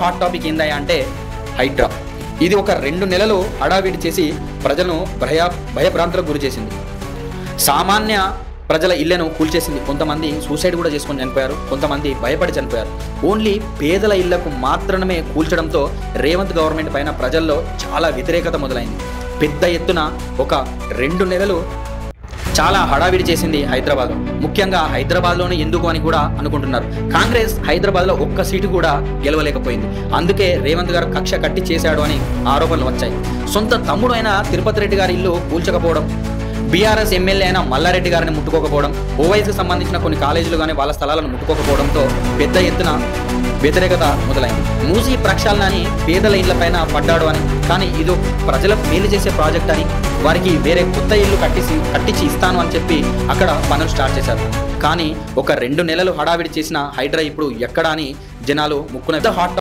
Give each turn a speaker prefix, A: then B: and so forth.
A: Hot topic ఏందయ్యా అంటే హైడ్రా. ఇది ఒక 2 నెలలు హడావిడి చేసి ప్రజలను భయభ్రాంతులకు గురి చేసింది. సామాన్య ప్రజల ఇళ్లను కూల్చేసింది. కొంతమంది సూసైడ్ కూడా చేసుకొని చనిపోయారు, కొంతమంది భయపడి చనిపోయారు. ఓన్లీ పేదల ఇళ్లకు మాత్రమే కూల్చడంతో రేవంత్ గవర్నమెంట్ పైన ప్రజల్లో చాలా వ్యతిరేకత మొదలైంది. పెద్ద ఎత్తున ఒక 2 నెలలు చాలా హడావిడి చేసింది హైదరాబాద్. ముఖ్యంగా హైదరాబాద్లోనే ఎందుకు అని కూడా అనుకుంటున్నారు. కాంగ్రెస్ హైదరాబాద్లో ఒక్క సీటు కూడా గెలవలేకపోయింది. అందుకే రేవంత్ గారు కక్ష కట్టి చేశాడు అని ఆరోపణలు వచ్చాయి. సొంత తమ్ముడు అయిన తిరుపతి రెడ్డి గారి ఇల్లు కూల్చకపోవడం, బీఆర్ఎస్ ఎమ్మెల్యే అయిన మల్లారెడ్డి గారిని ముట్టుకోకపోవడం, ఓవైసీకి సంబంధించిన కొన్ని కాలేజీలు కానీ వాళ్ళ స్థలాలను ముట్టుకోకపోవడంతో పెద్ద ఎత్తున వ్యతిరేకత మొదలైంది. మూసీ ప్రక్షాళనని పేదల ఇళ్లపైన పడ్డాడు అని, కానీ ఇది ప్రజలకు మేలు చేసే ప్రాజెక్ట్ అని, వారికి వేరే కొత్త ఇల్లు కట్టించి ఇస్తాను అని చెప్పి అక్కడ పనులు స్టార్ట్ చేశారు. కానీ ఒక 2 నెలలు హడావిడి చేసిన హైడ్రా ఇప్పుడు ఎక్కడ అని జనాలు ముక్కున హాట్